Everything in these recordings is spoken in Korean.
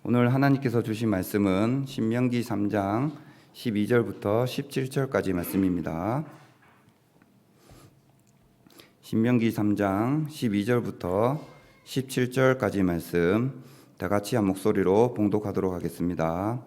오늘 하나님께서 주신 말씀은 신명기 3장 12절부터 17절까지 말씀입니다. 신명기 3장 12절부터 17절까지 말씀 다 같이 한 목소리로 봉독하도록 하겠습니다.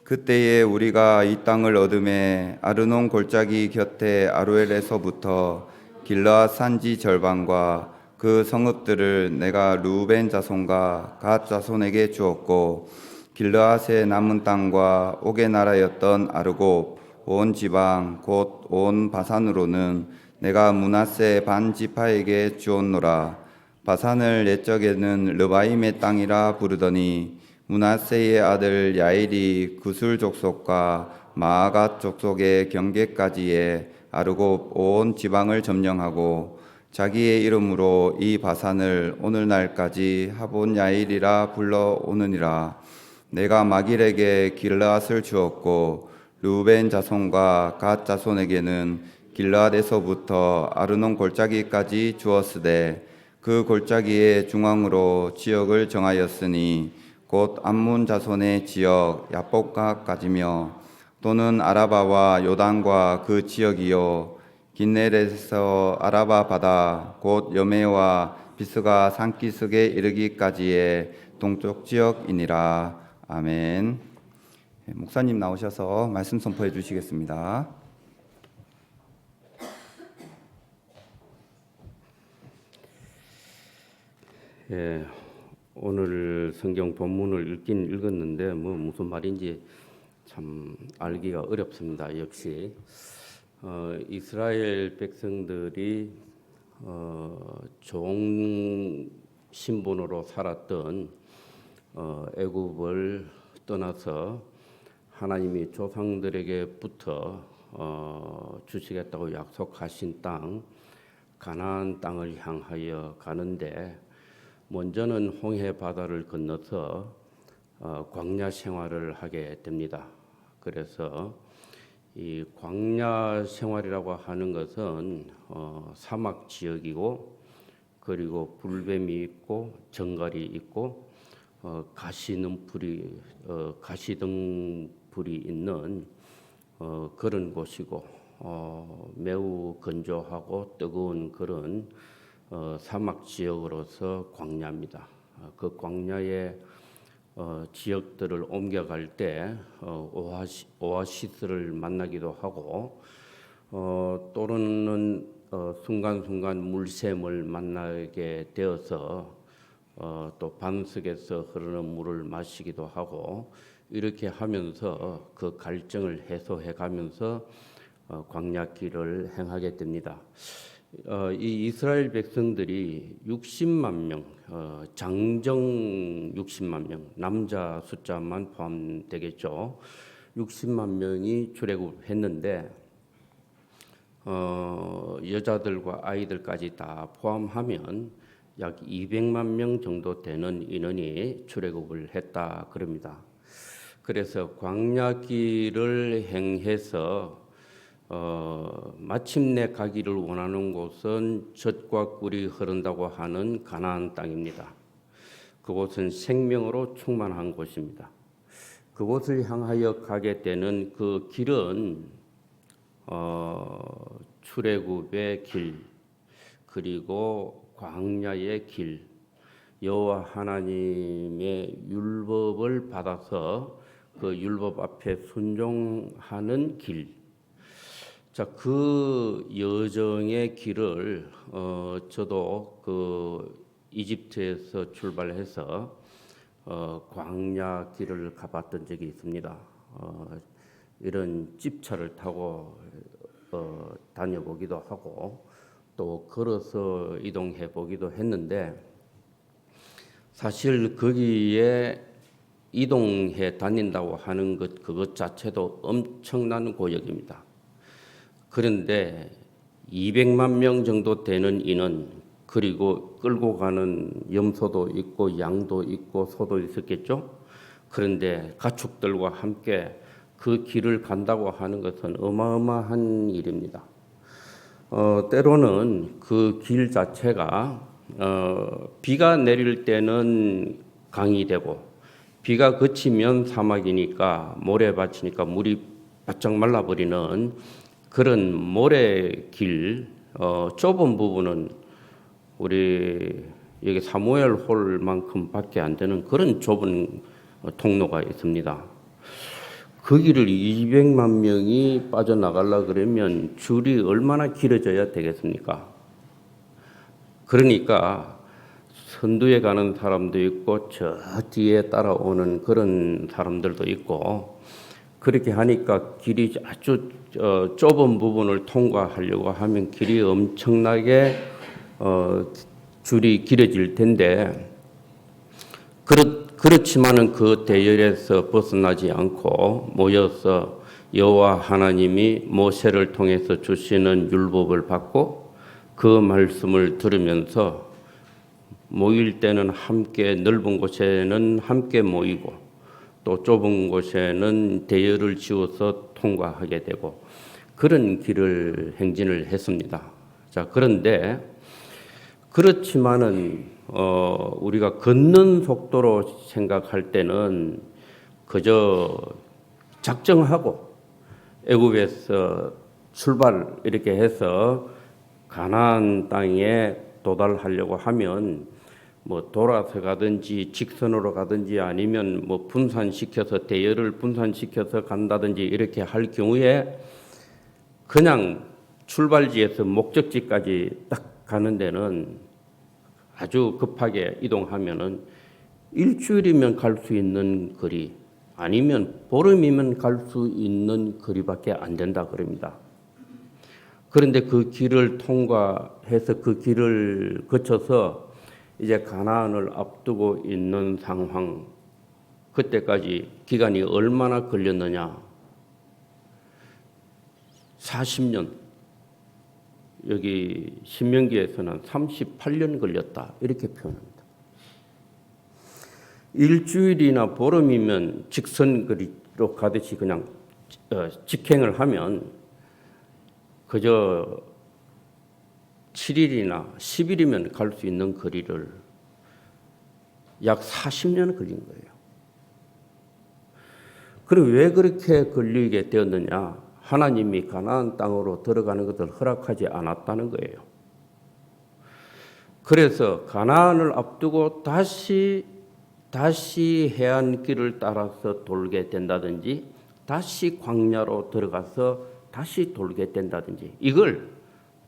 그때에 우리가 이 땅을 얻음에 아르논 골짜기 곁에 아로엘에서부터 길르앗 산지 절반과 그 성읍들을 내가 르우벤 자손과 갓 자손에게 주었고, 길르앗의 남은 땅과 옥의 나라였던 아르곱 온 지방 곧 온 바산으로는 내가 므낫세 반 지파에게 주었노라. 바산을 옛적에는 르바임의 땅이라 부르더니 므낫세의 아들 야일이 구술 족속과 마아갓 족속의 경계까지의 아르곱 온 지방을 점령하고 자기의 이름으로 이 바산을 오늘날까지 하본 야일이라 불러오느니라. 내가 마길에게 길르앗을 주었고 르우벤 자손과 갓 자손에게는 길르앗에서부터 아르논 골짜기까지 주었으되 그 골짜기의 중앙으로 지역을 정하였으니 곧 암몬 자손의 지역 야복가까지며 또는 아라바와 요단과 그 지역이요 긴네렛에서 아라바 바다 곧 여메와 비스가 산기슭에 이르기까지의 동쪽 지역이니라. 아멘. 목사님 나오셔서 말씀 선포해 주시겠습니다. 오늘 성경 본문을 읽긴 읽었는데 무슨 말인지 참 알기가 어렵습니다. 역시 이스라엘 백성들이 종 신분으로 살았던 애굽을 떠나서 하나님이 조상들에게부터 주시겠다고 약속하신 땅 가나안 땅을 향하여 가는데 먼저는 홍해 바다를 건너서 광야 생활을 하게 됩니다. 그래서 이 광야 생활이라고 하는 것은 사막 지역이고 그리고 불뱀이 있고 정갈이 있고 가시등불이 있는 그런 곳이고 매우 건조하고 뜨거운 그런 사막 지역으로서 광야입니다. 그 광야의 지역들을 옮겨갈 때 오아시스를 만나기도 하고 또는 순간순간 물샘을 만나게 되어서 또 반석에서 흐르는 물을 마시기도 하고 이렇게 하면서 그 갈증을 해소해 가면서 광야길을 행하게 됩니다. 이 이스라엘 백성들이 60만 명, 장정 60만 명, 남자 숫자만 포함되겠죠. 60만 명이 출애굽했는데 여자들과 아이들까지 다 포함하면 약 200만 명 정도 되는 인원이 출애굽을 했다 그럽니다. 그래서 광야길을 행해서 마침내 가기를 원하는 곳은 젖과 꿀이 흐른다고 하는 가나안 땅입니다. 그곳은 생명으로 충만한 곳입니다. 그곳을 향하여 가게 되는 그 길은 출애굽의 길 그리고 광야의 길, 여호와 하나님의 율법을 받아서 그 율법 앞에 순종하는 길. 자, 그 여정의 길을 저도 그 이집트에서 출발해서 광야 길을 가봤던 적이 있습니다. 이런 집차를 타고 다녀보기도 하고 또 걸어서 이동해 보기도 했는데 사실 거기에 이동해 다닌다고 하는 그것 자체도 엄청난 고역입니다. 그런데 200만 명 정도 되는 인원 그리고 끌고 가는 염소도 있고 양도 있고 소도 있었겠죠. 그런데 가축들과 함께 그 길을 간다고 하는 것은 어마어마한 일입니다. 때로는 그 길 자체가 비가 내릴 때는 강이 되고 비가 그치면 사막이니까 모래밭이니까 물이 바짝 말라버리는 그런 모래길 좁은 부분은 우리 여기 사무엘 홀만큼밖에 안 되는 그런 좁은 통로가 있습니다. 그 길을 200만 명이 빠져나가려 그러면 줄이 얼마나 길어져야 되겠습니까? 그러니까 선두에 가는 사람도 있고 저 뒤에 따라오는 그런 사람들도 있고 그렇게 하니까 길이 아주 좁은 부분을 통과하려고 하면 길이 엄청나게 줄이 길어질 텐데 그렇지만은 그 대열에서 벗어나지 않고 모여서 여호와 하나님이 모세를 통해서 주시는 율법을 받고 그 말씀을 들으면서 모일 때는 함께 넓은 곳에는 함께 모이고 또 좁은 곳에는 대열을 지어서 통과하게 되고 그런 길을 행진을 했습니다. 자, 그런데 그렇지만은 우리가 걷는 속도로 생각할 때는 그저 작정하고 애굽에서 출발 이렇게 해서 가나안 땅에 도달하려고 하면 뭐 돌아서 가든지 직선으로 가든지 아니면 뭐 분산시켜서 대열을 분산시켜서 간다든지 이렇게 할 경우에 그냥 출발지에서 목적지까지 딱 가는 데는 아주 급하게 이동하면은 일주일이면 갈 수 있는 거리 아니면 보름이면 갈 수 있는 거리밖에 안 된다 그럽니다. 그런데 그 길을 통과해서 그 길을 거쳐서 이제 가나안을 앞두고 있는 상황, 그때까지 기간이 얼마나 걸렸느냐? 40년. 여기 신명기에서는 38년 걸렸다 이렇게 표현합니다. 일주일이나 보름이면 직선거리로 가듯이 그냥 직행을 하면 그저 7일이나 10일이면 갈 수 있는 거리를 약 40년 걸린 거예요. 그럼 왜 그렇게 걸리게 되었느냐? 하나님이 가나안 땅으로 들어가는 것을 허락하지 않았다는 거예요. 그래서 가나안을 앞두고 다시 해안길을 따라서 돌게 된다든지 다시 광야로 들어가서 다시 돌게 된다든지 이걸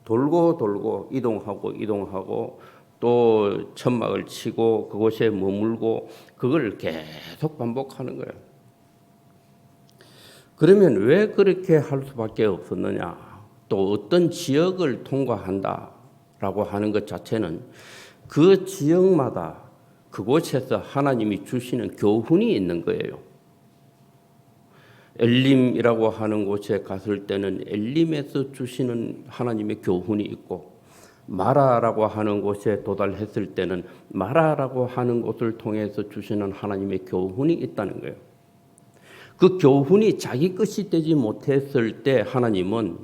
돌고 이동하고 또 천막을 치고 그곳에 머물고 그걸 계속 반복하는 거예요. 그러면 왜 그렇게 할 수밖에 없었느냐? 또 어떤 지역을 통과한다라고 하는 것 자체는 그 지역마다 그곳에서 하나님이 주시는 교훈이 있는 거예요. 엘림이라고 하는 곳에 갔을 때는 엘림에서 주시는 하나님의 교훈이 있고 마라라고 하는 곳에 도달했을 때는 마라라고 하는 곳을 통해서 주시는 하나님의 교훈이 있다는 거예요. 그 교훈이 자기 것이 되지 못했을 때 하나님은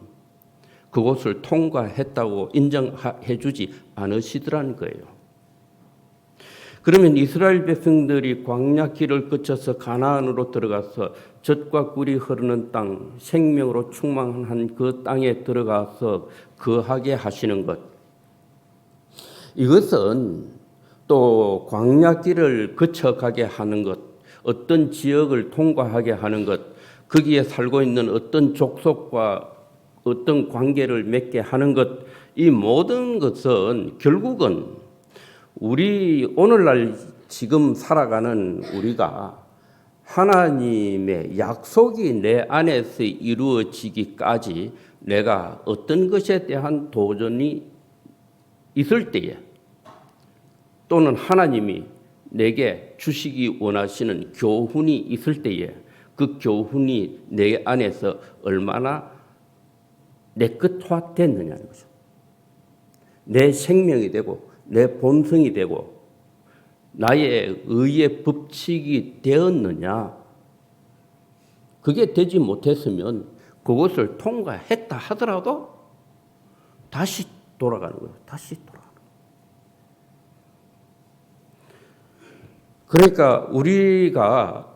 그곳을 통과했다고 인정해 주지 않으시더라는 거예요. 그러면 이스라엘 백성들이 광야길을 거쳐서 가나안으로 들어가서 젖과 꿀이 흐르는 땅, 생명으로 충만한 그 땅에 들어가서 거하게 하시는 것. 이것은 또 광야길을 거쳐가게 하는 것, 어떤 지역을 통과하게 하는 것, 거기에 살고 있는 어떤 족속과 어떤 관계를 맺게 하는 것, 이 모든 것은 결국은 우리 오늘날 지금 살아가는 우리가 하나님의 약속이 내 안에서 이루어지기까지 내가 어떤 것에 대한 도전이 있을 때에 또는 하나님이 내게 주시기 원하시는 교훈이 있을 때에 그 교훈이 내 안에서 얼마나 내 것화됐느냐는 거죠. 내 생명이 되고 내 본성이 되고 나의 의의 법칙이 되었느냐. 그게 되지 못했으면 그것을 통과했다 하더라도 다시 돌아가는 거예요. 다시 돌아가는 거예요. 그러니까 우리가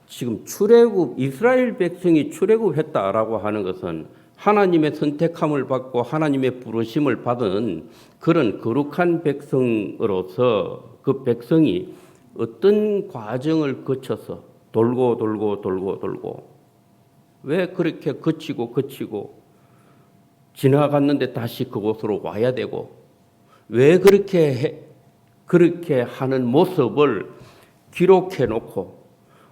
지금 출애굽 이스라엘 백성이 출애굽했다라고 하는 것은 하나님의 선택함을 받고 하나님의 부르심을 받은 그런 거룩한 백성으로서 그 백성이 어떤 과정을 거쳐서 돌고 왜 그렇게 거치고 지나갔는데 다시 그곳으로 와야 되고 왜 그렇게 하는 모습을 기록해 놓고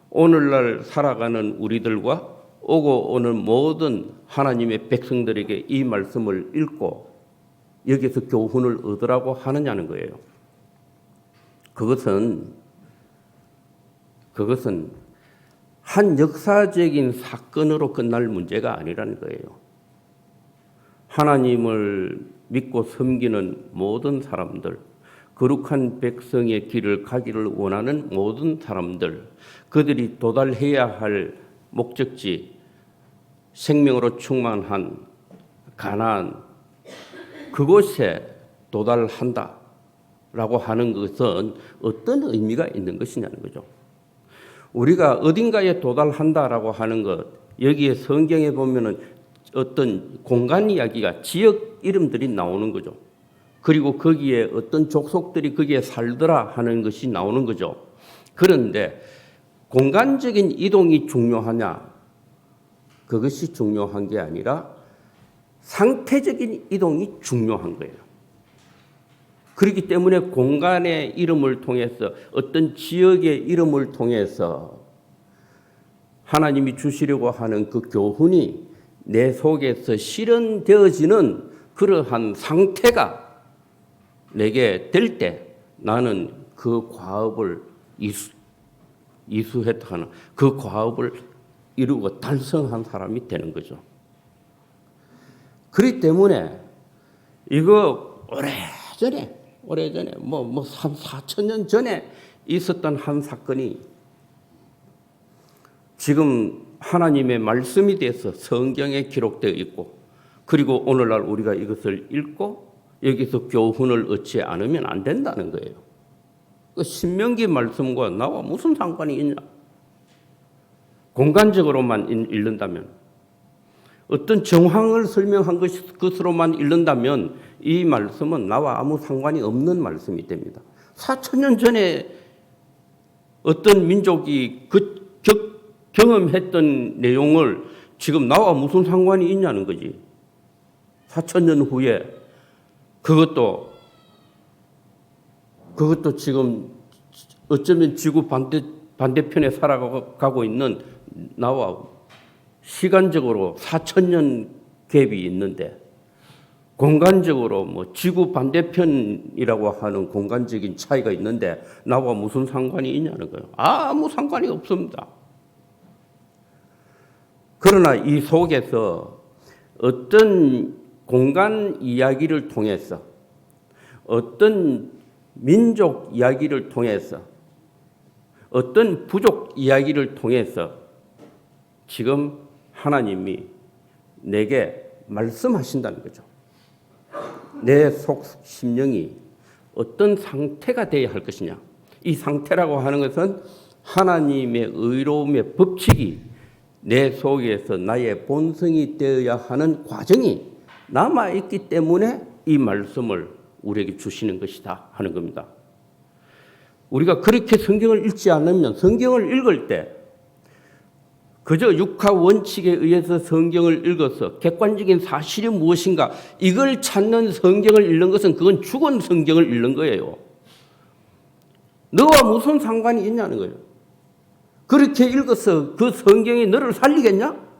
오늘날 살아가는 우리들과 오고 오는 모든 하나님의 백성들에게 이 말씀을 읽고 여기서 교훈을 얻으라고 하느냐는 거예요. 그것은 한 역사적인 사건으로 끝날 문제가 아니라는 거예요. 하나님을 믿고 섬기는 모든 사람들, 거룩한 백성의 길을 가기를 원하는 모든 사람들, 그들이 도달해야 할 목적지, 생명으로 충만한 가나안, 그곳에 도달한다라고 하는 것은 어떤 의미가 있는 것이냐는 거죠. 우리가 어딘가에 도달한다라고 하는 것, 여기에 성경에 보면은 어떤 공간 이야기가 지역 이름들이 나오는 거죠. 그리고 거기에 어떤 족속들이 거기에 살더라 하는 것이 나오는 거죠. 그런데 공간적인 이동이 중요하냐? 그것이 중요한 게 아니라 상태적인 이동이 중요한 거예요. 그렇기 때문에 공간의 이름을 통해서 어떤 지역의 이름을 통해서 하나님이 주시려고 하는 그 교훈이 내 속에서 실현되어지는 그러한 상태가 내게 될 때 나는 그 과업을 이수했다 하는 그 과업을 이루고 달성한 사람이 되는 거죠. 그렇기 때문에 이거 오래전에 뭐 3, 4천 년 전에 있었던 한 사건이 지금 하나님의 말씀이 돼서 성경에 기록되어 있고 그리고 오늘날 우리가 이것을 읽고 여기서 교훈을 얻지 않으면 안 된다는 거예요. 그 신명기 말씀과 나와 무슨 상관이 있냐? 공간적으로만 읽는다면 어떤 정황을 설명한 것으로만 읽는다면 이 말씀은 나와 아무 상관이 없는 말씀이 됩니다. 4,000년 전에 어떤 민족이 경험했던 내용을 지금 나와 무슨 상관이 있냐는 거지. 4,000년 후에 그것도 지금 어쩌면 지구 반대편에 살아가고 있는 나와 시간적으로 4,000년 갭이 있는데 공간적으로 뭐 지구 반대편이라고 하는 공간적인 차이가 있는데 나와 무슨 상관이 있냐는 거예요. 아무 상관이 없습니다. 그러나 이 속에서 어떤 공간 이야기를 통해서 어떤 민족 이야기를 통해서 어떤 부족 이야기를 통해서 지금 하나님이 내게 말씀하신다는 거죠. 내 속 심령이 어떤 상태가 되어야 할 것이냐. 이 상태라고 하는 것은 하나님의 의로움의 법칙이 내 속에서 나의 본성이 되어야 하는 과정이 남아있기 때문에 이 말씀을 우리에게 주시는 것이다 하는 겁니다. 우리가 그렇게 성경을 읽지 않으면 성경을 읽을 때 그저 육하 원칙에 의해서 성경을 읽어서 객관적인 사실이 무엇인가 이걸 찾는 성경을 읽는 것은 그건 죽은 성경을 읽는 거예요. 너와 무슨 상관이 있냐는 거예요. 그렇게 읽어서 그 성경이 너를 살리겠냐?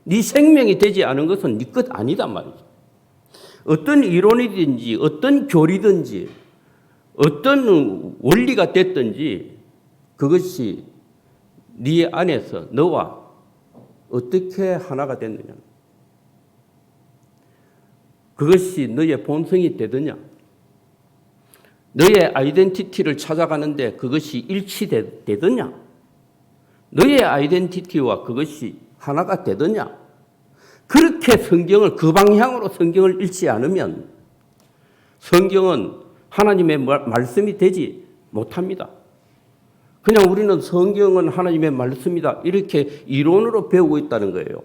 네 생명이 되지 않은 것은 네 것 아니다 말이죠. 어떤 이론이든지 어떤 교리든지 어떤 원리가 됐든지 그것이 네 안에서 너와 어떻게 하나가 됐느냐. 그것이 너의 본성이 되느냐. 너의 아이덴티티를 찾아가는데 그것이 일치되느냐. 너의 아이덴티티와 그것이 하나가 되느냐. 그렇게 성경을 그 방향으로 성경을 읽지 않으면 성경은 하나님의 말씀이 되지 못합니다. 그냥 우리는 성경은 하나님의 말씀이다 이렇게 이론으로 배우고 있다는 거예요.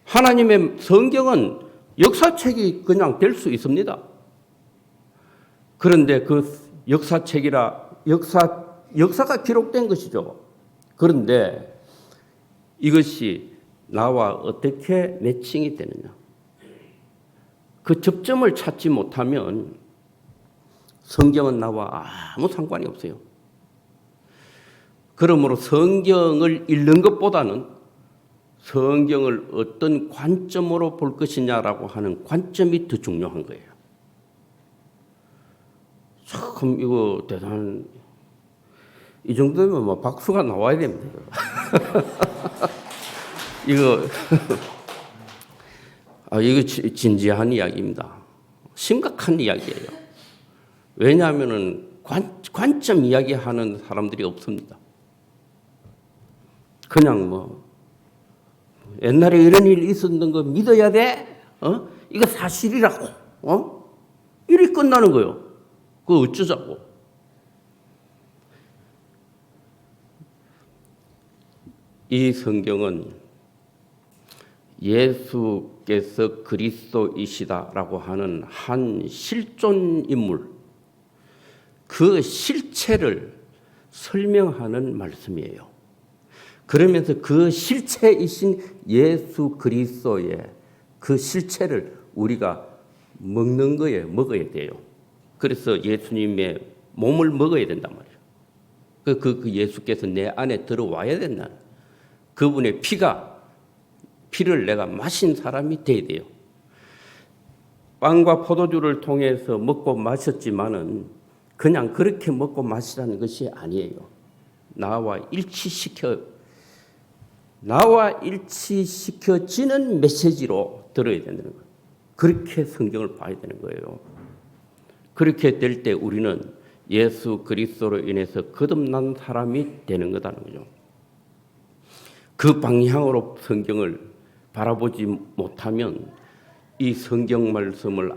하나님의 성경은 역사책이 그냥 될 수 있습니다. 그런데 그 역사가 기록된 것이죠. 그런데 이것이 나와 어떻게 매칭이 되느냐. 그 접점을 찾지 못하면 성경은 나와 아무 상관이 없어요. 그러므로 성경을 읽는 것보다는 성경을 어떤 관점으로 볼 것이냐라고 하는 관점이 더 중요한 거예요. 참 이거 대단한, 이 정도면 뭐 박수가 나와야 됩니다. 이거 이거 진지한 이야기입니다. 심각한 이야기예요. 왜냐하면은 관점 이야기하는 사람들이 없습니다. 그냥 뭐 옛날에 이런 일이 있었던 거 믿어야 돼? 이거 사실이라고. 일이 끝나는 거예요. 그거 어쩌자고. 이 성경은 예수께서 그리스도이시다라고 하는 한 실존 인물, 그 실체를 설명하는 말씀이에요. 그러면서 그 실체이신 예수 그리스도의 그 실체를 우리가 먹는 거에 먹어야 돼요. 그래서 예수님의 몸을 먹어야 된단 말이에요. 그 예수께서 내 안에 들어와야 된다. 그분의 피를 내가 마신 사람이 돼야 돼요. 빵과 포도주를 통해서 먹고 마셨지만은 그냥 그렇게 먹고 마시라는 것이 아니에요. 나와 일치시켜지는 메시지로 들어야 되는 거예요. 그렇게 성경을 봐야 되는 거예요. 그렇게 될 때 우리는 예수 그리스도로 인해서 거듭난 사람이 되는 거다는 거죠. 그 방향으로 성경을 바라보지 못하면 이 성경 말씀을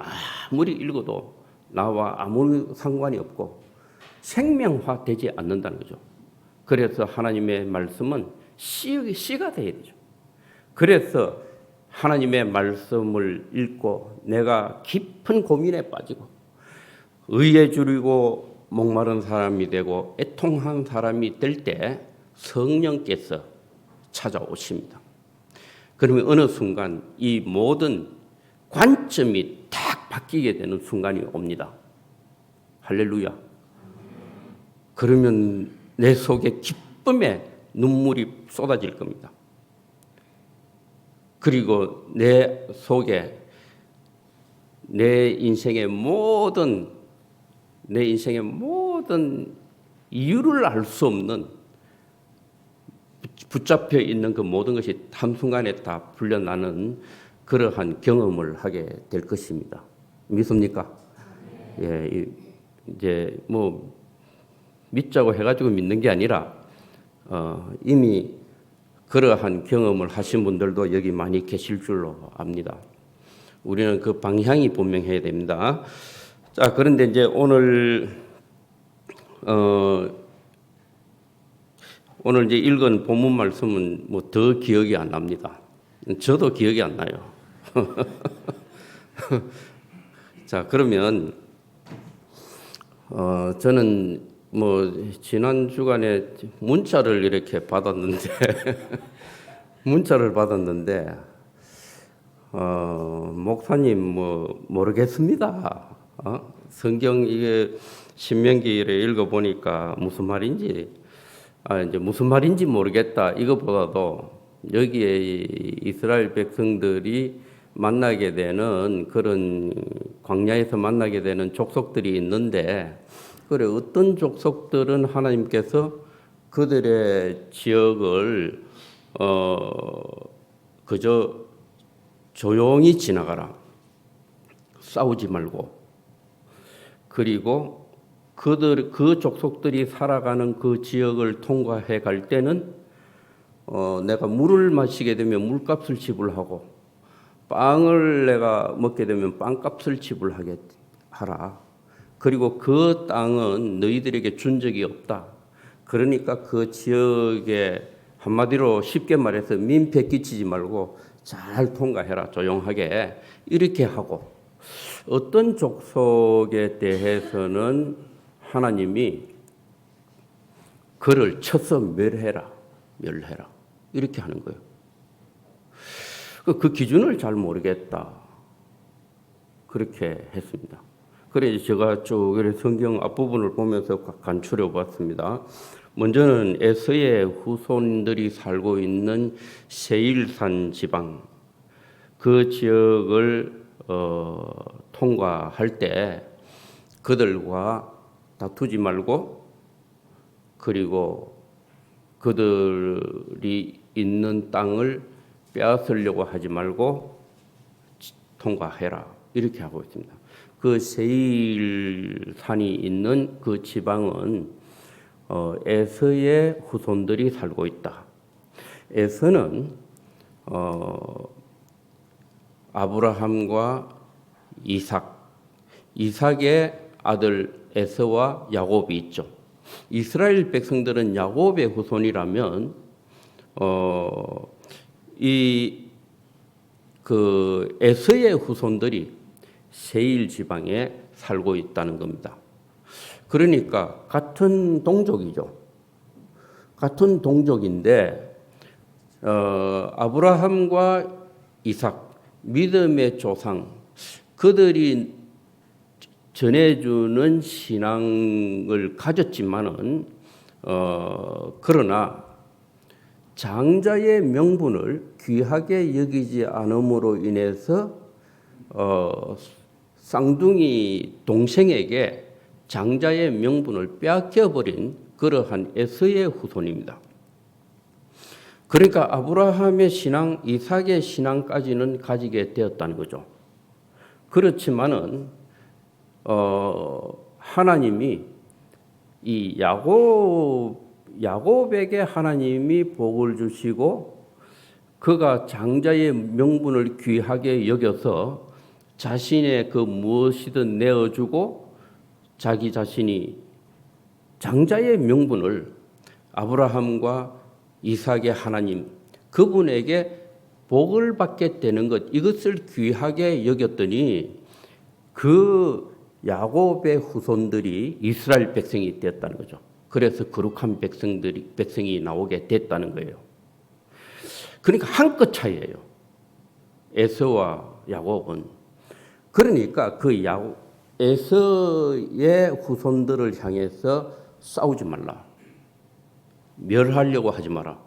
아무리 읽어도 나와 아무 상관이 없고 생명화되지 않는다는 거죠. 그래서 하나님의 말씀은 씨가 되어야 되죠. 그래서 하나님의 말씀을 읽고 내가 깊은 고민에 빠지고 의에 줄이고 목마른 사람이 되고 애통한 사람이 될 때 성령께서 찾아오십니다. 그러면 어느 순간 이 모든 관점이 딱 바뀌게 되는 순간이 옵니다. 할렐루야. 그러면 내 속에 기쁨의 눈물이 쏟아질 겁니다. 그리고 내 속에 내 인생의 모든 이유를 알 수 없는 붙잡혀 있는 그 모든 것이 한순간에 다 풀려나는 그러한 경험을 하게 될 것입니다. 믿습니까? 예, 이제 뭐 믿자고 해가지고 믿는 게 아니라 이미 그러한 경험을 하신 분들도 여기 많이 계실 줄로 압니다. 우리는 그 방향이 분명해야 됩니다. 자, 그런데 이제 오늘 이제 읽은 본문 말씀은 뭐 더 기억이 안 납니다. 저도 기억이 안 나요. 자, 그러면 저는 뭐 지난 주간에 문자를 이렇게 받았는데 목사님 뭐 모르겠습니다. 성경 이게 신명기를 읽어 보니까 무슨 말인지 이제 무슨 말인지 모르겠다. 이것보다도 여기에 이스라엘 백성들이 만나게 되는 그런 광야에서 만나게 되는 족속들이 있는데 그래 어떤 족속들은 하나님께서 그들의 지역을 그저 조용히 지나가라. 싸우지 말고. 그리고 그 족속들이 살아가는 그 지역을 통과해 갈 때는 내가 물을 마시게 되면 물값을 지불하고 빵을 내가 먹게 되면 빵값을 지불하게 하라. 그리고 그 땅은 너희들에게 준 적이 없다. 그러니까 그 지역에 한마디로 쉽게 말해서 민폐 끼치지 말고 잘 통과해라. 조용하게. 이렇게 하고 어떤 족속에 대해서는 하나님이 그를 쳐서 멸해라. 이렇게 하는 거예요. 그 기준을 잘 모르겠다. 그렇게 했습니다. 그래서 제가 쭉 성경 앞부분을 보면서 간추려 봤습니다. 먼저는 에서의 후손들이 살고 있는 세일산 지방, 그 지역을 통과할 때 그들과 다투지 말고, 그리고 그들이 있는 땅을 빼앗으려고 하지 말고 통과해라. 이렇게 하고 있습니다. 그 세일산이 있는 그 지방은 에서의 후손들이 살고 있다. 에서는 아브라함과 이삭의 아들 에서와 야곱이 있죠. 이스라엘 백성들은 야곱의 후손이라면 그 에서의 후손들이 세일 지방에 살고 있다는 겁니다. 그러니까 같은 동족이죠. 같은 동족인데 아브라함과 이삭, 믿음의 조상, 그들이 전해주는 신앙을 가졌지만은 그러나 장자의 명분을 귀하게 여기지 않음으로 인해서 쌍둥이 동생에게 장자의 명분을 빼앗겨 버린 그러한 에서의 후손입니다. 그러니까 아브라함의 신앙, 이삭의 신앙까지는 가지게 되었다는 거죠. 그렇지만은 하나님이 이 야곱에게 하나님이 복을 주시고 그가 장자의 명분을 귀하게 여겨서 자신의 그 무엇이든 내어주고 자기 자신이 장자의 명분을 아브라함과 이삭의 하나님 그분에게 복을 받게 되는 것, 이것을 귀하게 여겼더니 그 야곱의 후손들이 이스라엘 백성이 됐다는 거죠. 그래서 거룩한 백성이 나오게 됐다는 거예요. 그러니까 한끗 차이예요. 에서와 야곱은. 그러니까 그 에서의 후손들을 향해서 싸우지 말라. 멸하려고 하지 마라.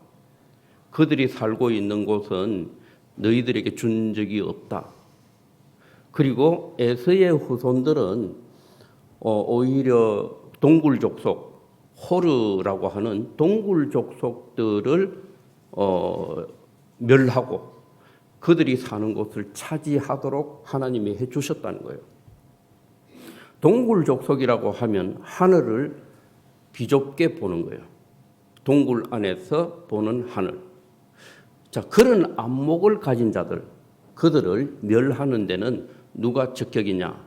그들이 살고 있는 곳은 너희들에게 준 적이 없다. 그리고 에서의 후손들은 오히려 동굴 족속, 호르라고 하는 동굴 족속들을 멸하고 그들이 사는 곳을 차지하도록 하나님이 해주셨다는 거예요. 동굴 족속이라고 하면 하늘을 비좁게 보는 거예요. 동굴 안에서 보는 하늘. 자, 그런 안목을 가진 자들, 그들을 멸하는 데는 누가 적격이냐?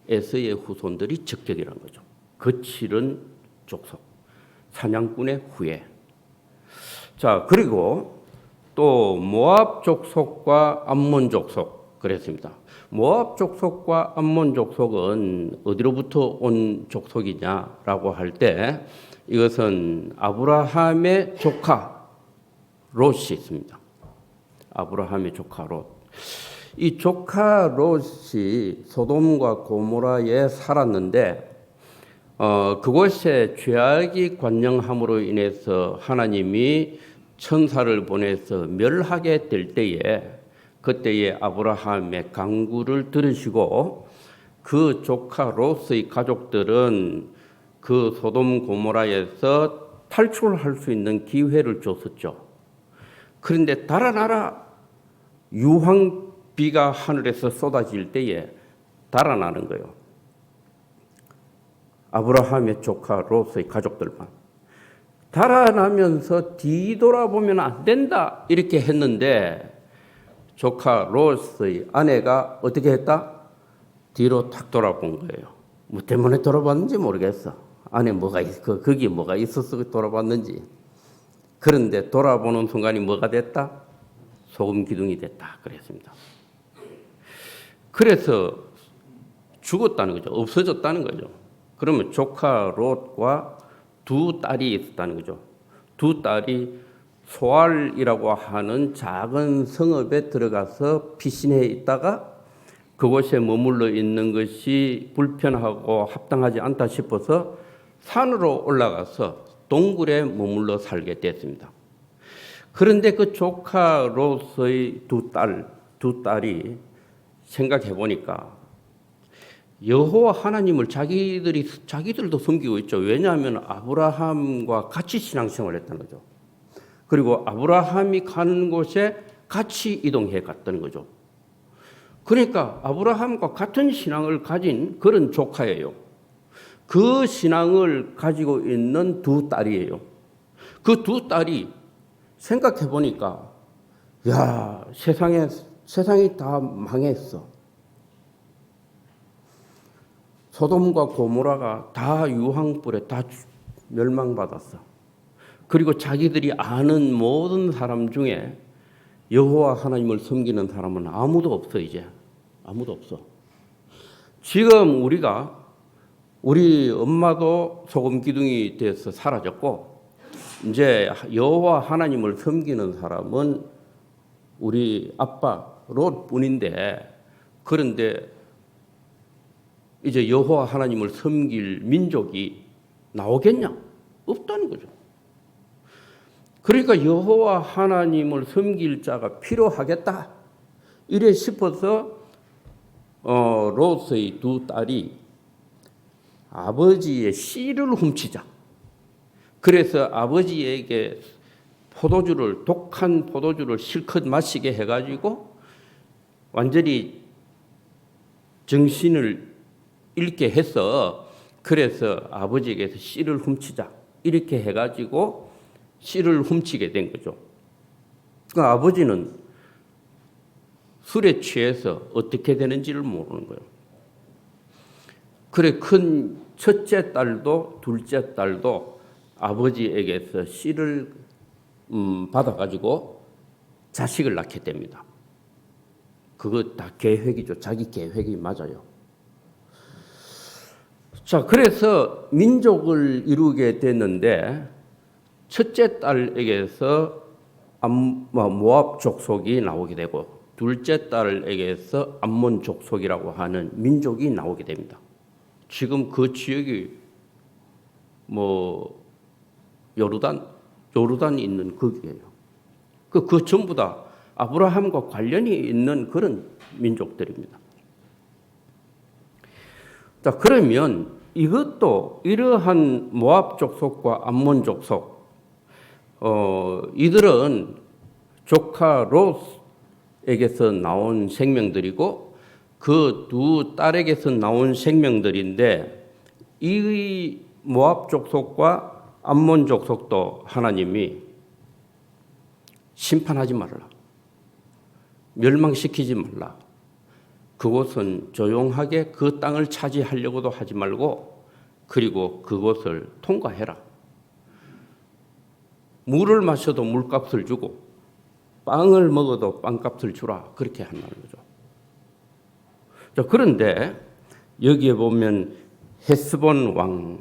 에서의 후손들이 적격이라는 거죠. 거칠은 족속, 사냥꾼의 후예. 자, 그리고 또 모압 족속과 암몬 족속 그랬습니다. 모압 족속과 암몬 족속은 어디로부터 온 족속이냐라고 할 때 이것은 아브라함의 조카 롯이 있습니다. 아브라함의 조카 롯. 이 조카 롯이 소돔과 고모라에 살았는데 그곳에 죄악이 관영함으로 인해서 하나님이 천사를 보내서 멸하게 될 때에 그때에 아브라함의 간구를 들으시고 그 조카 롯의 가족들은 그 소돔 고모라에서 탈출할 수 있는 기회를 줬었죠. 그런데 달아나라 유황비가 하늘에서 쏟아질 때에 달아나는 거예요. 아브라함의 조카 롯의 가족들만. 달아나면서 뒤돌아보면 안 된다 이렇게 했는데 조카 롯의 아내가 어떻게 했다? 뒤로 탁 돌아본 거예요. 뭐 때문에 돌아봤는지 모르겠어. 안에 뭐가 거기에 뭐가 있어서 돌아봤는지. 그런데 돌아보는 순간이 뭐가 됐다? 소금 기둥이 됐다. 그랬습니다. 그래서 죽었다는 거죠. 없어졌다는 거죠. 그러면 조카 롯과 두 딸이 있었다는 거죠. 두 딸이 소알이라고 하는 작은 성읍에 들어가서 피신해 있다가 그곳에 머물러 있는 것이 불편하고 합당하지 않다 싶어서 산으로 올라가서 동굴에 머물러 살게 됐습니다. 그런데 그 조카 롯의 두 딸이 생각해 보니까 여호와 하나님을 자기들도 섬기고 있죠. 왜냐하면 아브라함과 같이 신앙생활을 했다는 거죠. 그리고 아브라함이 가는 곳에 같이 이동해 갔다는 거죠. 그러니까 아브라함과 같은 신앙을 가진 그런 조카예요. 그 신앙을 가지고 있는 두 딸이에요. 그 두 딸이 생각해 보니까 야, 세상이 다 망했어. 소돔과 고모라가 다 유황불에 다 멸망받았어. 그리고 자기들이 아는 모든 사람 중에 여호와 하나님을 섬기는 사람은 아무도 없어. 이제 아무도 없어. 지금 우리 엄마도 소금 기둥이 돼서 사라졌고 이제 여호와 하나님을 섬기는 사람은 우리 아빠 롯뿐인데, 그런데 이제 여호와 하나님을 섬길 민족이 나오겠냐? 없다는 거죠. 그러니까 여호와 하나님을 섬길 자가 필요하겠다 이래 싶어서 롯의 두 딸이 아버지의 씨를 훔치자. 그래서 아버지에게 독한 포도주를 실컷 마시게 해가지고 완전히 정신을 잃게 해서, 그래서 아버지에게서 씨를 훔치자 이렇게 해가지고 씨를 훔치게 된 거죠. 그 아버지는 술에 취해서 어떻게 되는지를 모르는 거예요. 그래 큰 첫째 딸도 둘째 딸도 아버지에게서 씨를 받아가지고 자식을 낳게 됩니다. 그거 다 계획이죠. 자기 계획이 맞아요. 자, 그래서 민족을 이루게 됐는데 첫째 딸에게서 모압 족속이 나오게 되고 둘째 딸에게서 암몬 족속이라고 하는 민족이 나오게 됩니다. 지금 그 지역이 요르단이 있는 거기예요. 그 전부 다 아브라함과 관련이 있는 그런 민족들입니다. 자, 그러면 이것도 이러한 모압 족속과 암몬 족속, 이들은 조카 롯에게서 나온 생명들이고 그 두 딸에게서 나온 생명들인데, 이 모압 족속과 암몬 족속도 하나님이 심판하지 말라, 멸망시키지 말라. 그곳은 조용하게 그 땅을 차지하려고도 하지 말고, 그리고 그곳을 통과해라. 물을 마셔도 물값을 주고 빵을 먹어도 빵값을 주라. 그렇게 한다는 거죠. 자, 그런데 여기에 보면 헤스본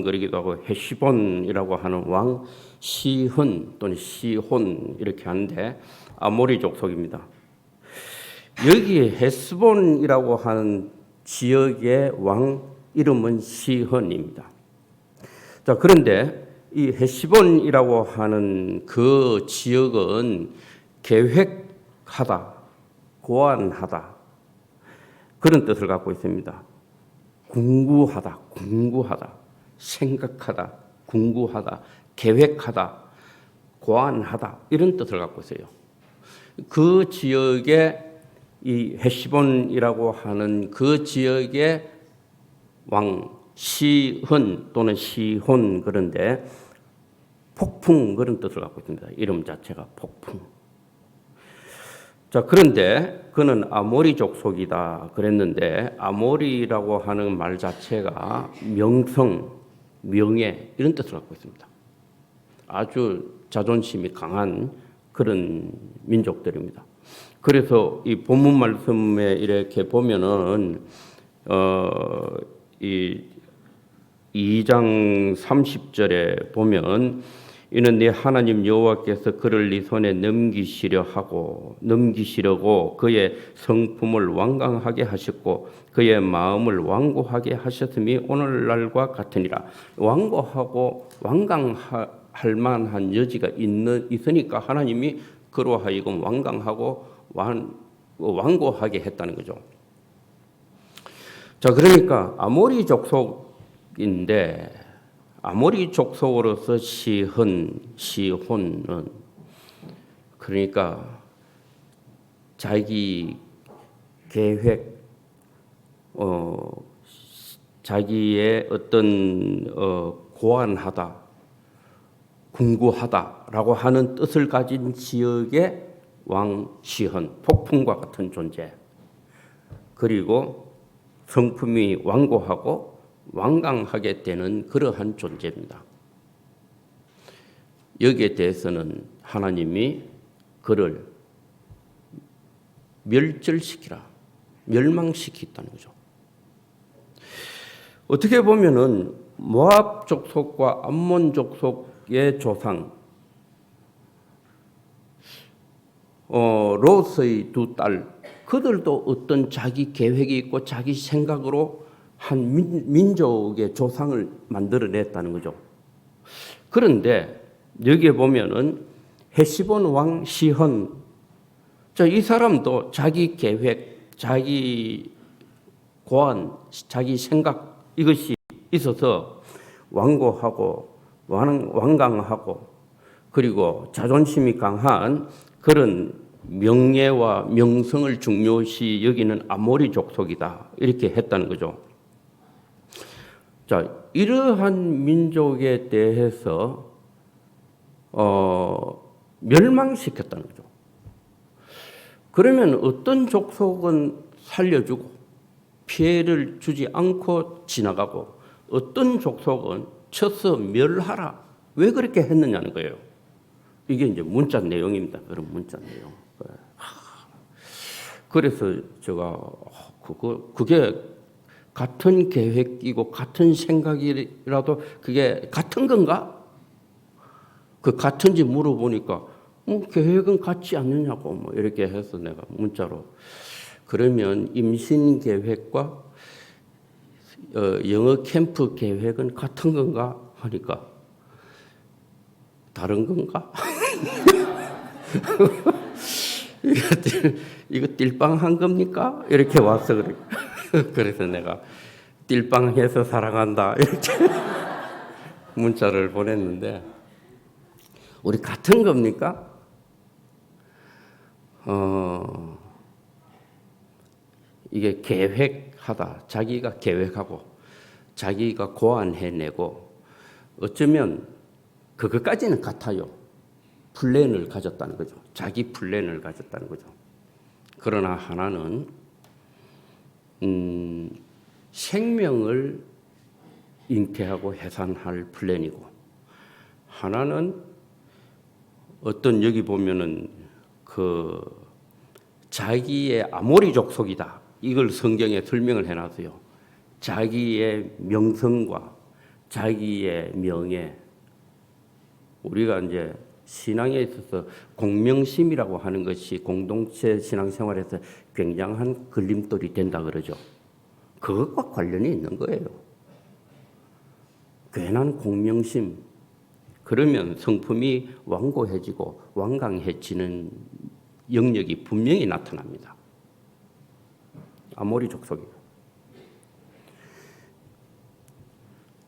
그러기도 하고 헤시본이라고 하는 왕 시흔 또는 시혼 이렇게 하는데 아모리 족속입니다. 여기에 헤스본이라고 하는 지역의 왕 이름은 시흔입니다. 자, 그런데 이 헤시본이라고 하는 그 지역은 계획하다, 고안하다 그런 뜻을 갖고 있습니다. 궁구하다, 생각하다, 궁구하다, 계획하다, 고안하다 이런 뜻을 갖고 있어요. 그 지역에 이 헤시본이라고 하는 그 지역의 왕 시흔 또는 시혼, 그런데 폭풍 그런 뜻을 갖고 있습니다. 이름 자체가 폭풍. 자, 그런데 그는 아모리 족속이다 그랬는데 아모리라고 하는 말 자체가 명성, 명예 이런 뜻을 갖고 있습니다. 아주 자존심이 강한 그런 민족들입니다. 그래서 이 본문 말씀에 이렇게 보면은 이 2장 30절에 보면 이는 네 하나님 여호와께서 그를 네 손에 넘기시려고 그의 성품을 완강하게 하셨고 그의 마음을 완고하게 하셨음이 오늘날과 같으니라. 완고하고 완강할 만한 여지가 있으니까 하나님이 그로 하여금 완강하고 완고하게 했다는 거죠. 자, 그러니까 아모리 족속인데 아모리 족속으로서 시혼은 그러니까 자기 계획, 자기의 어떤 고안하다, 궁구하다라고 하는 뜻을 가진 지역의 왕 시혼, 폭풍과 같은 존재. 그리고 성품이 완고하고 완강하게 되는 그러한 존재입니다. 여기에 대해서는 하나님이 그를 멸절시키라, 멸망시키겠다는 거죠. 어떻게 보면은 모압 족속과 암몬 족속의 조상 롯의 두 딸, 그들도 어떤 자기 계획이 있고 자기 생각으로 한 민족의 조상을 만들어냈다는 거죠. 그런데 여기에 보면은 헤시본 왕 시혼, 이 사람도 자기 계획, 자기 고안, 자기 생각 이것이 있어서 완고하고 완강하고 그리고 자존심이 강한 그런 명예와 명성을 중요시 여기는 아모리 족속이다 이렇게 했다는 거죠. 자, 이러한 민족에 대해서 멸망시켰다는 거죠. 그러면 어떤 족속은 살려주고 피해를 주지 않고 지나가고 어떤 족속은 쳐서 멸하라. 왜 그렇게 했느냐는 거예요. 이게 이제 문자 내용입니다. 그런 문자 내용. 그래서 제가 그게 같은 계획이고 같은 생각이라도 그게 같은 건가? 그 같은지 물어보니까 계획은 같지 않느냐고 뭐 이렇게 해서 내가 문자로 그러면 임신 계획과 영어 캠프 계획은 같은 건가 하니까 다른 건가? 이거 띨빵한 겁니까? 이렇게 와서 그래. 그래서 내가 띨빵해서 사랑한다 이렇게 문자를 보냈는데 우리 같은 겁니까? 이게 계획하다. 자기가 계획하고 자기가 고안해내고 어쩌면 그것까지는 같아요. 플랜을 가졌다는 거죠. 자기 플랜을 가졌다는 거죠. 그러나 하나는 생명을 잉태하고 해산할 플랜이고 하나는 어떤 여기 보면은 그 자기의 아모리 족속이다. 이걸 성경에 설명을 해놨어요. 자기의 명성과 자기의 명예. 우리가 이제 신앙에 있어서 공명심이라고 하는 것이 공동체 신앙생활에서 굉장한 걸림돌이 된다 그러죠. 그것과 관련이 있는 거예요. 괜한 공명심. 그러면 성품이 완고해지고 완강해지는 영역이 분명히 나타납니다. 아모리 족속이에요.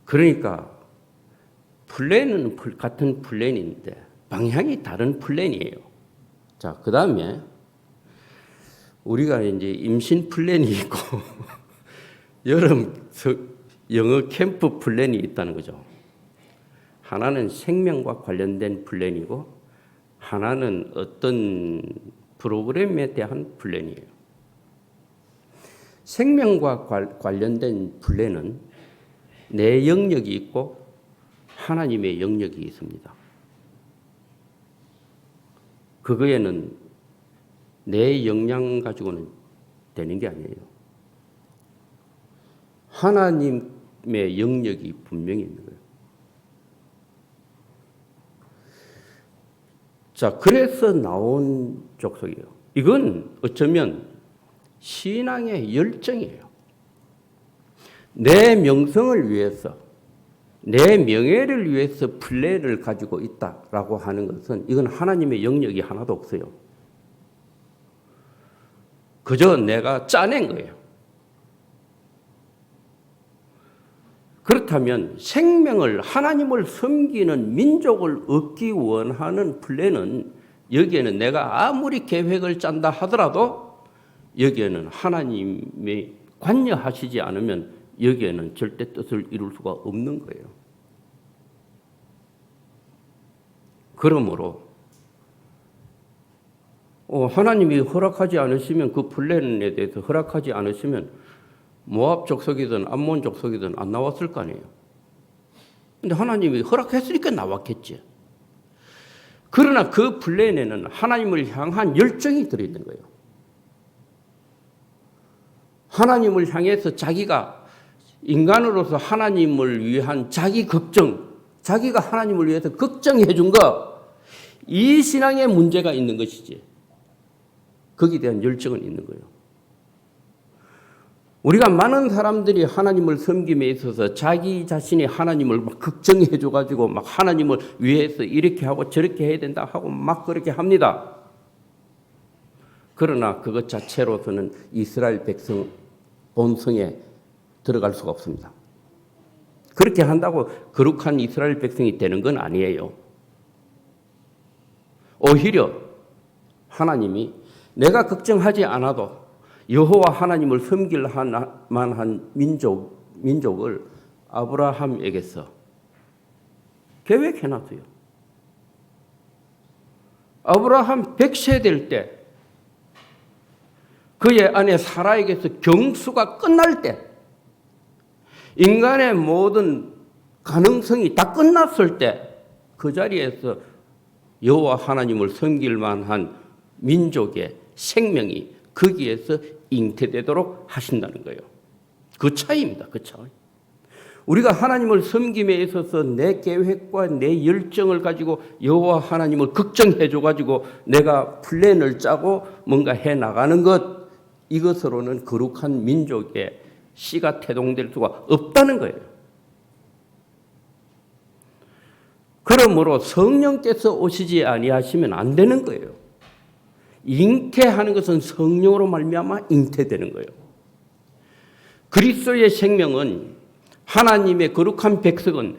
그러니까 플랜은 같은 플랜인데 방향이 다른 플랜이에요. 자, 그 다음에 우리가 이제 임신 플랜이 있고 여름 영어 캠프 플랜이 있다는 거죠. 하나는 생명과 관련된 플랜이고 하나는 어떤 프로그램에 대한 플랜이에요. 생명과 관련된 플랜은 내 영역이 있고 하나님의 영역이 있습니다. 그거에는 내 역량 가지고는 되는 게 아니에요. 하나님의 영역이 분명히 있는 거예요. 자, 그래서 나온 족속이에요. 이건 어쩌면 신앙의 열정이에요. 내 명성을 위해서, 내 명예를 위해서 플랜을 가지고 있다라고 하는 것은 이건 하나님의 영역이 하나도 없어요. 그저 내가 짜낸 거예요. 그렇다면 생명을 하나님을 섬기는 민족을 얻기 원하는 플랜은 여기에는 내가 아무리 계획을 짠다 하더라도 여기에는 하나님이 관여하시지 않으면 여기에는 절대 뜻을 이룰 수가 없는 거예요. 그러므로 하나님이 허락하지 않으시면 그 플랜에 대해서 허락하지 않으시면 모압 족속이든 암몬 족속이든 안 나왔을 거 아니에요. 근데 하나님이 허락했으니까 나왔겠지. 그러나 그 플랜에는 하나님을 향한 열정이 들어있는 거예요. 하나님을 향해서 자기가 인간으로서 하나님을 위한 자기 걱정, 자기가 하나님을 위해서 걱정해 준 거, 이 신앙에 문제가 있는 것이지. 거기에 대한 열정은 있는 거예요. 우리가 많은 사람들이 하나님을 섬김에 있어서 자기 자신이 하나님을 막 걱정해 줘가지고 막 하나님을 위해서 이렇게 하고 저렇게 해야 된다 하고 막 그렇게 합니다. 그러나 그것 자체로서는 이스라엘 백성 본성에 들어갈 수가 없습니다. 그렇게 한다고 거룩한 이스라엘 백성이 되는 건 아니에요. 오히려 하나님이 내가 걱정하지 않아도 여호와 하나님을 섬길 만한 민족을 아브라함에게서 계획해놨어요. 아브라함 100세 될 때 그의 아내 사라에게서 경수가 끝날 때 인간의 모든 가능성이 다 끝났을 때 그 자리에서 여호와 하나님을 섬길 만한 민족의 생명이 거기에서 잉태되도록 하신다는 거예요. 그 차이입니다. 그 차이. 우리가 하나님을 섬김에 있어서 내 계획과 내 열정을 가지고 여호와 하나님을 걱정해 줘 가지고 내가 플랜을 짜고 뭔가 해 나가는 것, 이것으로는 거룩한 민족의 씨가 태동될 수가 없다는 거예요. 그러므로 성령께서 오시지 아니하시면 안 되는 거예요. 잉태하는 것은 성령으로 말미암아 잉태되는 거예요. 그리스도의 생명은 하나님의 거룩한 백성은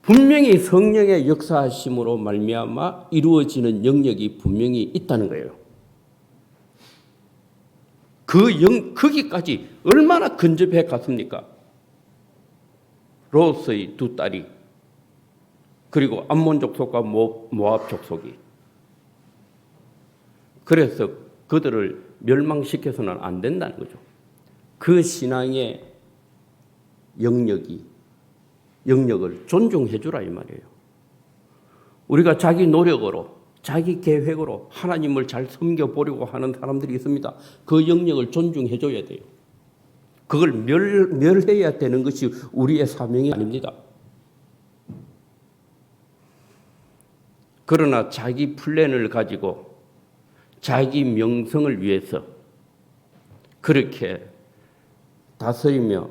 분명히 성령의 역사하심으로 말미암아 이루어지는 영역이 분명히 있다는 거예요. 거기까지 얼마나 근접해 갔습니까? 롯의 두 딸이, 그리고 암몬 족속과 모압 족속이. 그래서 그들을 멸망시켜서는 안 된다는 거죠. 그 신앙의 영역을 존중해 주라 이 말이에요. 우리가 자기 노력으로, 자기 계획으로 하나님을 잘 섬겨보려고 하는 사람들이 있습니다. 그 영역을 존중해 줘야 돼요. 그걸 멸해야 되는 것이 우리의 사명이 아닙니다. 그러나 자기 플랜을 가지고 자기 명성을 위해서 그렇게 다스리며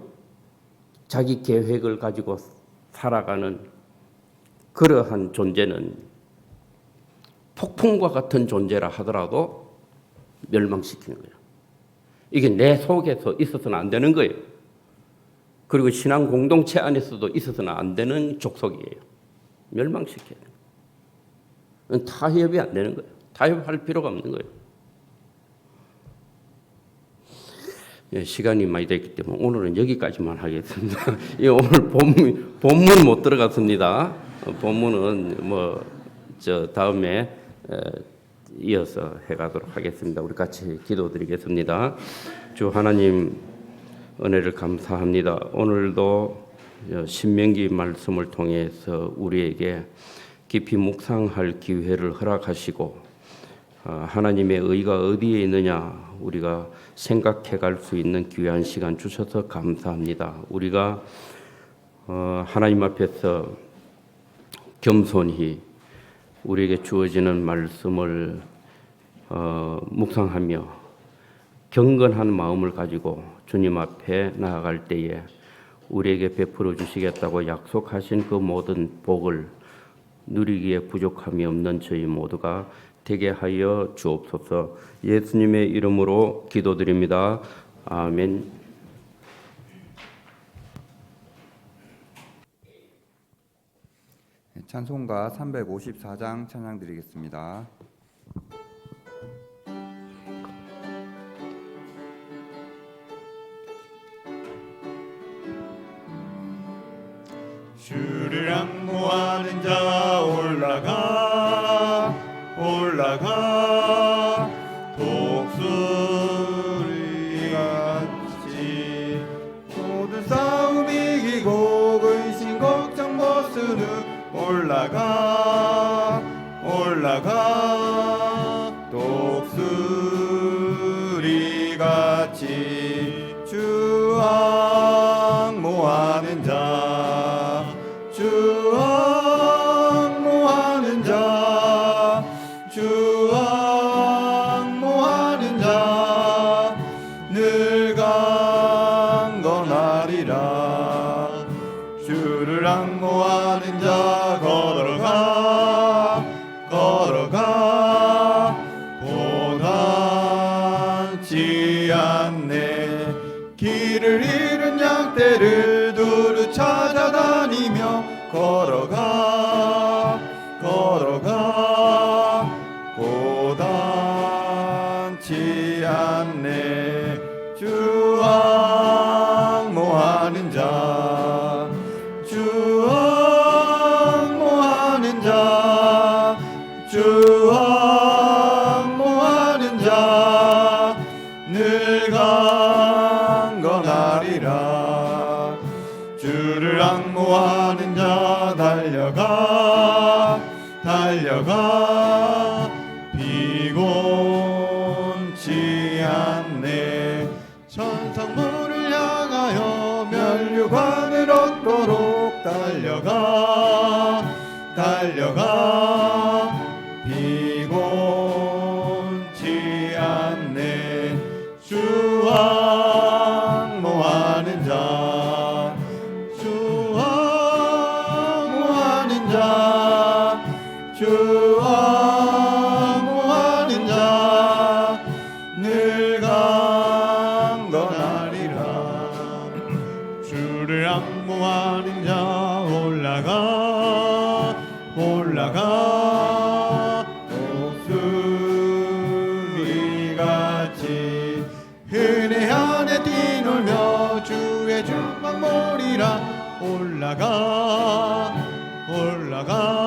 자기 계획을 가지고 살아가는 그러한 존재는 폭풍과 같은 존재라 하더라도 멸망시키는 거예요. 이게 내 속에서 있어서는 안 되는 거예요. 그리고 신앙 공동체 안에서도 있어서는 안 되는 족속이에요. 멸망시켜야 돼요. 타협이 안 되는 거예요. 타협할 필요가 없는 거예요. 시간이 많이 됐기 때문에 오늘은 여기까지만 하겠습니다. 오늘 본문 못 들어갔습니다. 본문은 다음에 이어서 해가도록 하겠습니다. 우리 같이 기도드리겠습니다. 주 하나님 은혜를 감사합니다. 오늘도 신명기 말씀을 통해서 우리에게 깊이 묵상할 기회를 허락하시고 하나님의 의가 어디에 있느냐 우리가 생각해 갈 수 있는 귀한 시간 주셔서 감사합니다. 우리가 하나님 앞에서 겸손히 우리에게 주어지는 말씀을 묵상하며 경건한 마음을 가지고 주님 앞에 나아갈 때에 우리에게 베풀어 주시겠다고 약속하신 그 모든 복을 누리기에 부족함이 없는 저희 모두가 되게 하여 주옵소서. 예수님의 이름으로 기도드립니다. 아멘. 찬송가 354장 찬양 드리겠습니다. 주를 앙모하는 자 올라가 올라가 독수리같이 모든 싸움 이기고 근심 걱정 벗으는 올라가 올라가 독수리같이 주 앙모하는 자 주 앙모하는 자 주 앙모하는 자 늘 강건하리라. 주를 앙모하는 자 걸어가 걸어가 고단치 않네. 길을 잃은 양떼를 두루 찾아다니며 걸어가 걸어가 고단치 않네. 주 앙모하는 자 주 앙모하는 자 주 앙모하는 자 늘 강건하리라. 주를 앙모하는 자 달려가 달려가 피곤치 않네. 천상문을 향하여 면류관을 얻도록 달려가 달려가 피곤치 않네. 주 앙모하는 자 주 앙모하는 자 주 앙모하는 자 늘 강건하리라. 주를 앙모하는 자 올라가 올라가 독수리같이 은혜 안에 뛰놀며 주의 주막 모리라. 올라가 올라가